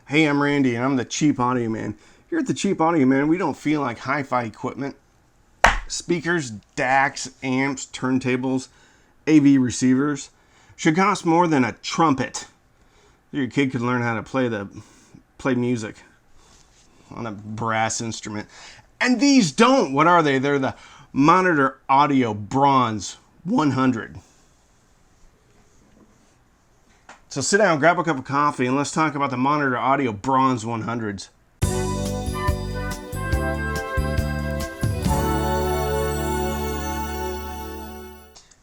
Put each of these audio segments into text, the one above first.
Hey, I'm Randy, and I'm the Cheap Audio Man. Here at the Cheap Audio Man, we don't feel like hi-fi equipment. Speakers, DACs, amps, turntables, AV receivers should cost more than a trumpet. Your kid could learn how to play music on a brass instrument. And these don't. What are they? They're the Monitor Audio Bronze 100. So sit down, grab a cup of coffee, and let's talk about the Monitor Audio Bronze 100s.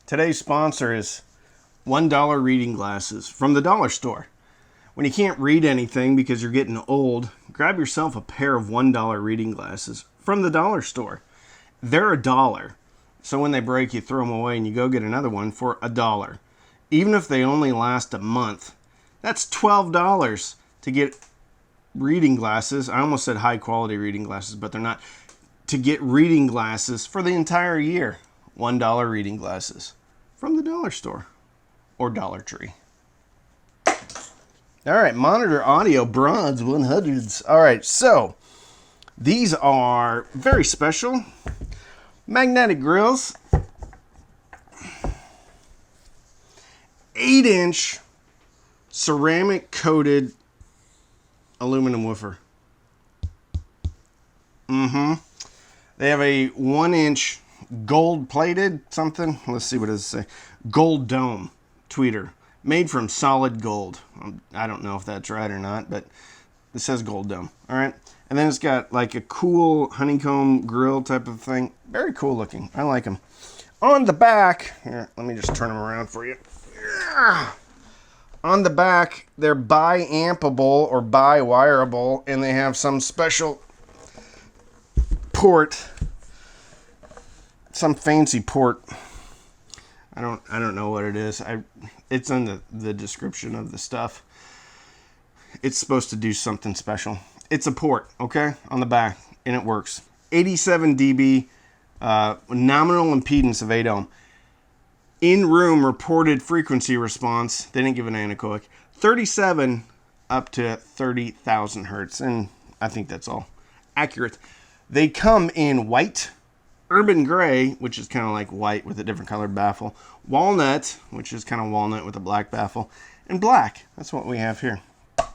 Today's sponsor is $1 reading glasses from the dollar store. When you can't read anything because you're getting old, grab yourself a pair of $1 reading glasses from the dollar store. They're $1. So when they break, you throw them away and you go get another one for $1. Even if they only last a month, that's $12 to get reading glasses. I almost said high quality reading glasses, but they're not. To get reading glasses for the entire year. $1 reading glasses from the dollar store or Dollar Tree. All right, Monitor Audio Bronze 100s. All right, so these are very special magnetic grills. 8-inch ceramic coated aluminum woofer. They have a 1-inch gold plated something. Let's see, what does it say? Gold dome tweeter made from solid gold. I don't know if that's right or not, but it says gold dome. All right. And then it's got like a cool honeycomb grill type of thing. Very cool looking. I like them. On the back, here, let me just turn them around for you. On the back, they're bi-ampable or bi-wireable, and they have some special port, some fancy port. I don't know what it is. It's in the description of the stuff. It's supposed to do something special. It's a port, okay, on the back, and it works. 87 dB, nominal impedance of 8 ohm. In-room reported frequency response, they didn't give an anechoic, 37 up to 30,000 hertz, and I think that's all accurate. They come in white, urban gray, which is kind of like white with a different colored baffle, walnut, which is kind of walnut with a black baffle, and black. That's what we have here. Let's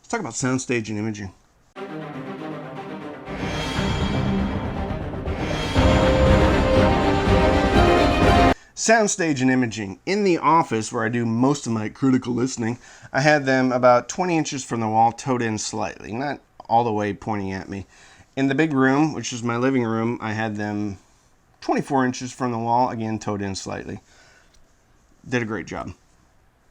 talk about Soundstage and Imaging. Soundstage and Imaging. In the office where I do most of my critical listening, I had them about 20 inches from the wall, towed in slightly, not all the way pointing at me. In the big room, which is my living room, I had them 24 inches from the wall, again, towed in slightly. Did a great job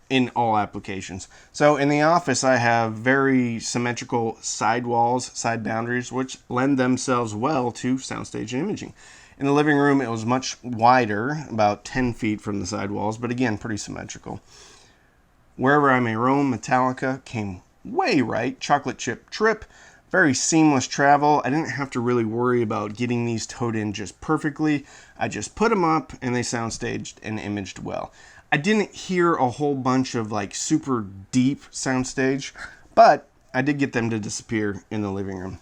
in all applications. So in the office, I have very symmetrical side walls, side boundaries, which lend themselves well to Soundstage and Imaging. In the living room, it was much wider, about 10 feet from the side walls, but again, pretty symmetrical. Wherever I may roam, Metallica came way right. Chocolate chip trip, very seamless travel. I didn't have to really worry about getting these towed in just perfectly. I just put them up and they soundstaged and imaged well. I didn't hear a whole bunch of like super deep soundstage, but I did get them to disappear in the living room.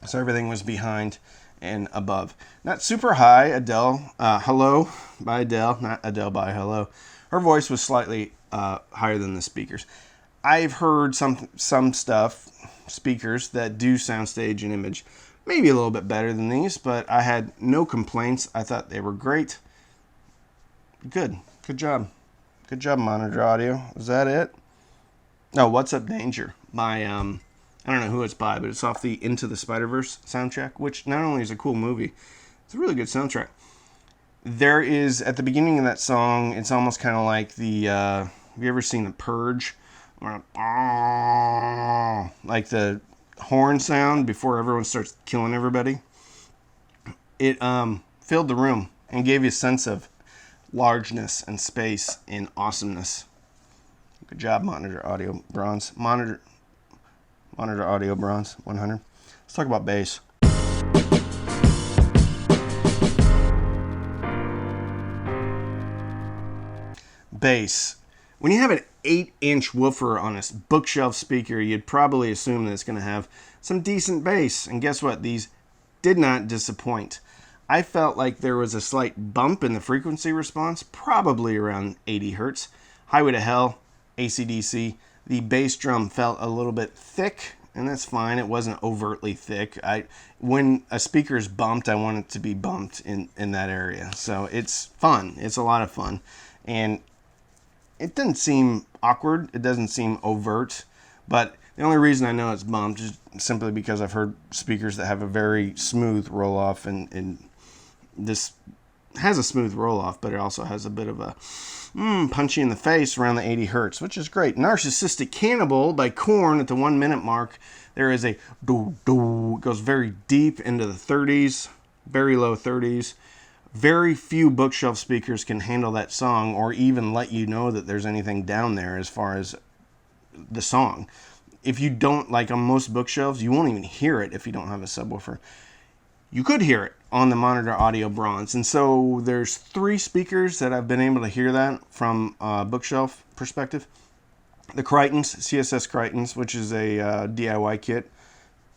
So everything was behind and above. Not super high. Adele, Hello by Adele, not Adele by Hello. Her voice was slightly higher than the speakers. I've heard some stuff, speakers that do soundstage and image, maybe a little bit better than these, but I had no complaints. I thought they were great. Good job. Good job, Monitor Audio. Is that it? No, What's Up Danger by I don't know who it's by, but it's off the Into the Spider-Verse soundtrack, which not only is a cool movie, it's a really good soundtrack. There is, at the beginning of that song, it's almost kind of like the, have you ever seen The Purge? Like the horn sound before everyone starts killing everybody. It filled the room and gave you a sense of largeness and space and awesomeness. Good job, Monitor Audio Bronze. Monitor Audio Bronze 100. Let's talk about bass. Bass. When you have an 8-inch woofer on a bookshelf speaker, you'd probably assume that it's going to have some decent bass. And guess what? These did not disappoint. I felt like there was a slight bump in the frequency response, probably around 80 hertz. Highway to Hell, AC/DC. The bass drum felt a little bit thick, and that's fine. It wasn't overtly thick. When a speaker is bumped, I want it to be bumped in that area. So it's fun. It's a lot of fun. And it doesn't seem awkward. It doesn't seem overt. But the only reason I know it's bumped is simply because I've heard speakers that have a very smooth roll-off, and this has a smooth roll-off, but it also has a bit of a punchy in the face around the 80 hertz, which is great. Narcissistic Cannibal by Korn at the 1 minute mark. There is a do-do. It goes very deep into the 30s, very low 30s. Very few bookshelf speakers can handle that song or even let you know that there's anything down there as far as the song. If you don't, like on most bookshelves, you won't even hear it if you don't have a subwoofer. You could hear it on the Monitor Audio Bronze. And so there's 3 speakers that I've been able to hear that from a bookshelf perspective. The Crichtons, CSS Crichtons, which is a DIY kit,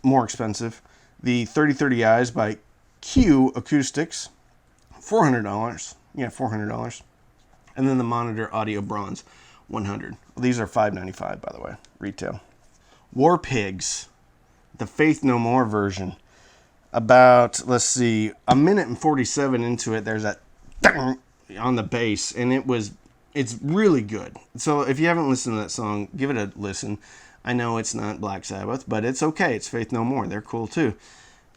more expensive. The 3030Is by Q Acoustics, $400. Yeah, $400. And then the Monitor Audio Bronze, $100. Well, these are $595, by the way, retail. War Pigs, the Faith No More version. About, let's see, a minute and 47 into it, there's that on the bass, and it's really good. So if you haven't listened to that song, give it a listen. I know it's not Black Sabbath, but it's okay. It's Faith No More. They're cool too.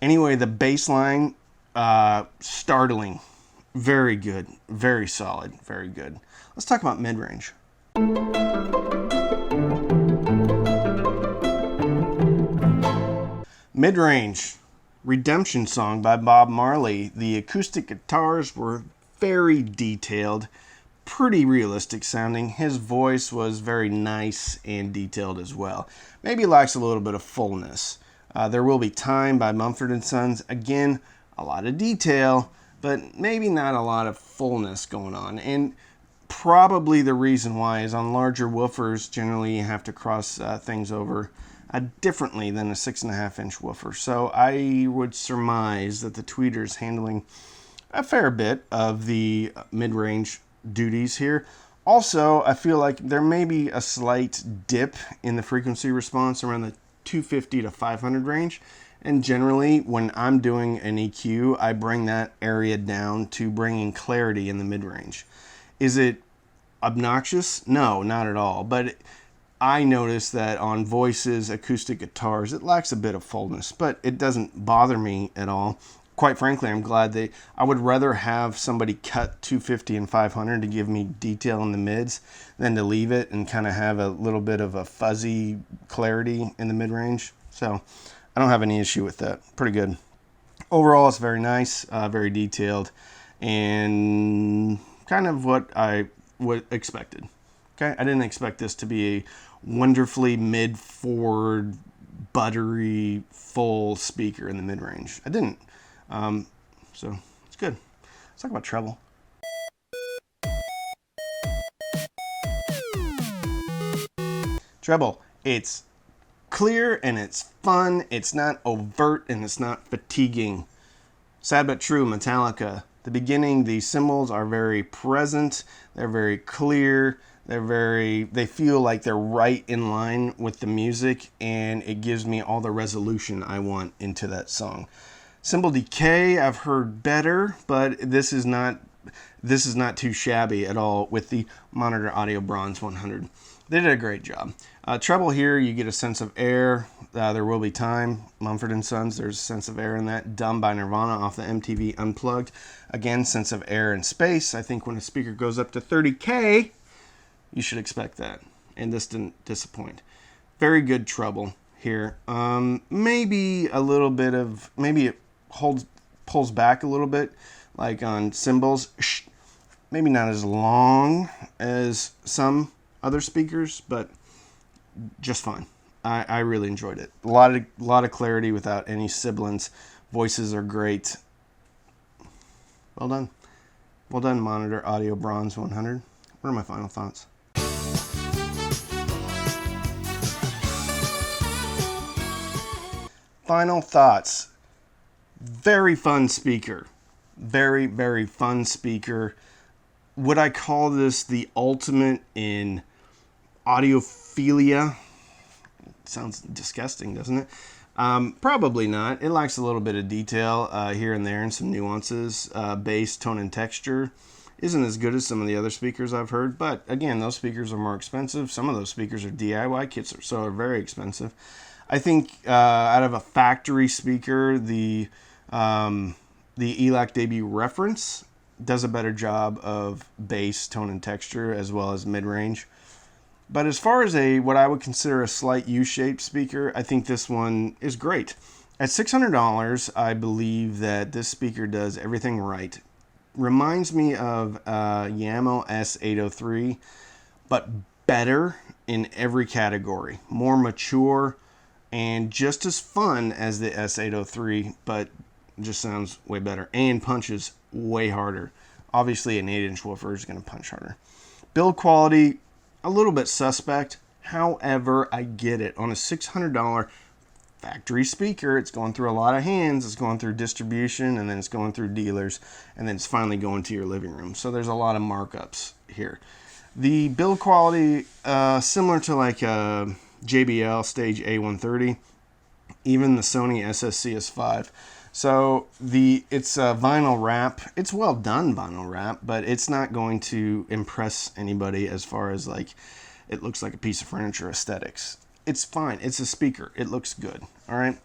Anyway, the bass line, startling. Very good. Very solid. Very good. Let's talk about Midrange. Midrange, Redemption Song by Bob Marley. The acoustic guitars were very detailed, pretty realistic sounding. His voice was very nice and detailed as well. Maybe lacks a little bit of fullness. There Will Be Time by Mumford & Sons. Again, a lot of detail, but maybe not a lot of fullness going on. And probably the reason why is on larger woofers, generally you have to cross things over differently than a 6.5-inch woofer. So I would surmise that the tweeter's handling a fair bit of the mid-range duties here. Also, I feel like there may be a slight dip in the frequency response around the 250 to 500 range. And generally, when I'm doing an EQ, I bring that area down to bringing clarity in the mid-range. Is it obnoxious? No, not at all. But I notice that on voices, acoustic guitars, it lacks a bit of fullness, but it doesn't bother me at all. Quite frankly, I'm glad I would rather have somebody cut 250 and 500 to give me detail in the mids than to leave it and kind of have a little bit of a fuzzy clarity in the mid-range. So I don't have any issue with that. Pretty good. Overall, it's very nice, very detailed, and kind of what I would expected. Okay, I didn't expect this to be a wonderfully mid-forward, buttery, full speaker in the mid-range. I didn't. So it's good. Let's talk about treble. Treble, it's clear and it's fun. It's not overt and it's not fatiguing. Sad but true, Metallica. The beginning, the cymbals are very present. They're very clear. They feel like they're right in line with the music, and it gives me all the resolution I want into that song. Cymbal decay, I've heard better, but this is not too shabby at all with the Monitor Audio Bronze 100. They did a great job. Treble here, you get a sense of air. There Will Be Time, Mumford & Sons, there's a sense of air in that. Dumb by Nirvana off the MTV Unplugged. Again, sense of air and space. I think when a speaker goes up to 30K, you should expect that. And this didn't disappoint. Very good treble here. Maybe a little bit of, maybe it pulls back a little bit, like on cymbals. Maybe not as long as some other speakers, but just fine. I really enjoyed it. A lot of clarity without any sibilance. Voices are great. Well done. Well done, Monitor Audio Bronze 100. What are my final thoughts? final thoughts. Very fun speaker. Very, very fun speaker. Would I call this the ultimate in audiophilia? Sounds disgusting, doesn't it? Probably not. It lacks a little bit of detail here and there and some nuances. Bass, tone, and texture isn't as good as some of the other speakers I've heard, but again, those speakers are more expensive. Some of those speakers are DIY kits, so are very expensive. I think out of a factory speaker, the ELAC Debut Reference does a better job of bass, tone, and texture, as well as mid-range. But as far as what I would consider a slight U-shaped speaker, I think this one is great. At $600, I believe that this speaker does everything right. Reminds me of Yamaha S803, but better in every category. More mature and just as fun as the S803, but just sounds way better and punches way harder. Obviously, an 8-inch woofer is going to punch harder. Build quality, a little bit suspect. However, I get it. On a $600 factory speaker, it's going through a lot of hands. It's going through distribution, and then it's going through dealers, and then it's finally going to your living room. So there's a lot of markups here. The build quality, similar to like a JBL Stage A130, even the Sony SSCS5. So it's a vinyl wrap. It's well done vinyl wrap, but it's not going to impress anybody as far as like it looks like a piece of furniture aesthetics. It's fine. It's a speaker. It looks good. All right.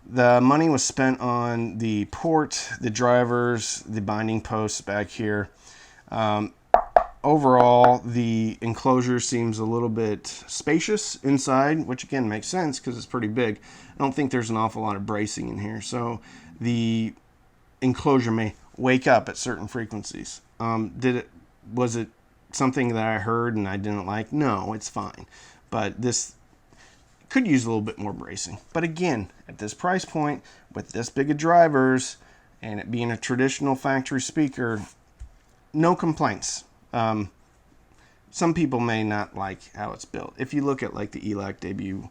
The money was spent on the port, the drivers, the binding posts back here. Overall, the enclosure seems a little bit spacious inside, which again makes sense because it's pretty big. I don't think there's an awful lot of bracing in here, so the enclosure may wake up at certain frequencies. Was it something that I heard and I didn't like? No, it's fine. But this could use a little bit more bracing. But again, at this price point, with this big of drivers, and it being a traditional factory speaker, no complaints. Some people may not like how it's built. If you look at like the ELAC Debut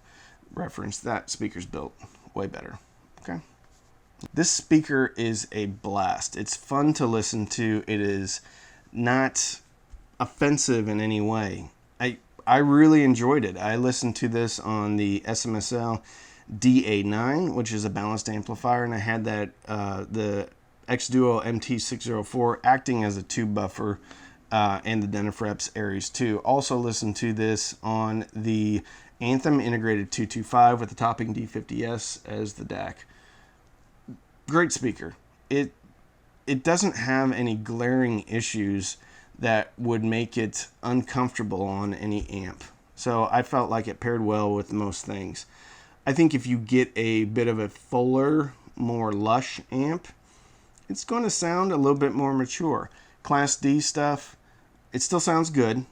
Reference, that speaker's built way better. Okay. This speaker is a blast. It's fun to listen to. It is not offensive in any way. I really enjoyed it. I listened to this on the SMSL DA9, which is a balanced amplifier, and I had that the X-Duo MT604 acting as a tube buffer, and the Denafreps Aries 2. Also listened to this on the Anthem Integrated 225 with the topping D50S as the DAC. Great speaker. It doesn't have any glaring issues that would make it uncomfortable on any amp. So I felt like it paired well with most things. I think if you get a bit of a fuller, more lush amp, it's going to sound a little bit more mature. Class D stuff, it still sounds good,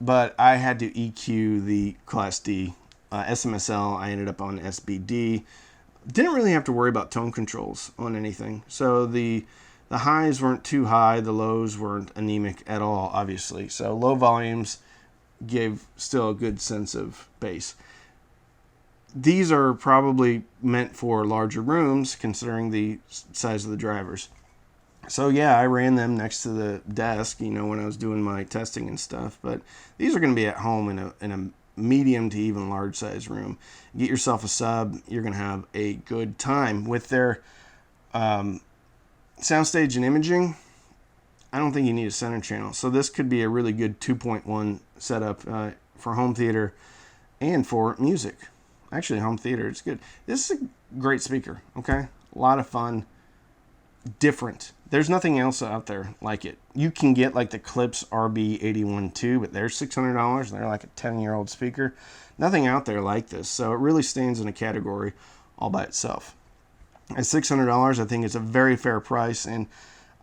but I had to EQ the Class D. SMSL, I ended up on SBD. Didn't really have to worry about tone controls on anything. So the highs weren't too high, the lows weren't anemic at all, obviously. So low volumes gave still a good sense of bass. These are probably meant for larger rooms, considering the size of the drivers. So yeah, I ran them next to the desk, when I was doing my testing and stuff. But these are going to be at home in a medium to even large size room. Get yourself a sub. You're going to have a good time with their Soundstage and Imaging. I don't think you need a center channel. So this could be a really good 2.1 setup for home theater and for music. Actually, home theater, it's good. This is a great speaker, okay? A lot of fun. Different. There's nothing else out there like it. You can get like the Klipsch RB81 but they're $600. They're like a 10-year-old speaker. Nothing out there like this. So it really stands in a category all by itself. At $600, I think it's a very fair price and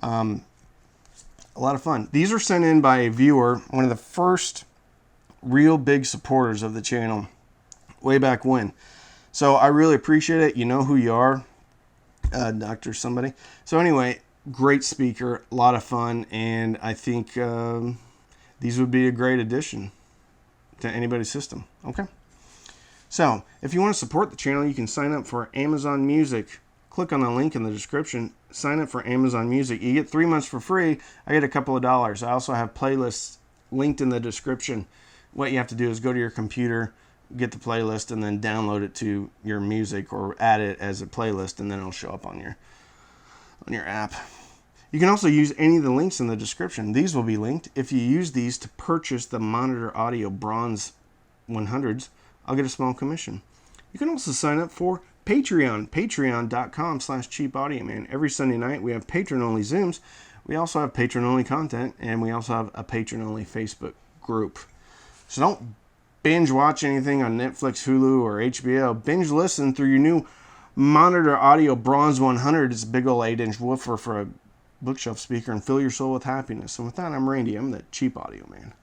a lot of fun. These were sent in by a viewer, one of the first real big supporters of the channel way back when. So I really appreciate it. You know who you are, Dr. Somebody. So anyway, great speaker, a lot of fun, and I think these would be a great addition to anybody's system. Okay. So, if you want to support the channel, you can sign up for Amazon Music. Click on the link in the description. Sign up for Amazon Music. You get 3 months for free. I get a couple of dollars. I also have playlists linked in the description. What you have to do is go to your computer, get the playlist, and then download it to your music or add it as a playlist, and then it'll show up on your app. You can also use any of the links in the description. These will be linked. If you use these to purchase the Monitor Audio Bronze 100s, I'll get a small commission. You can also sign up for Patreon, patreon.com/cheapaudioman. Every Sunday night we have patron-only Zooms. We also have patron-only content, and we also have a patron-only Facebook group. So don't binge watch anything on Netflix, Hulu, or HBO. Binge listen through your new Monitor Audio Bronze 100. It's a big old 8-inch woofer for a bookshelf speaker, and fill your soul with happiness. And with that, I'm Randy. I'm the Cheap Audio Man.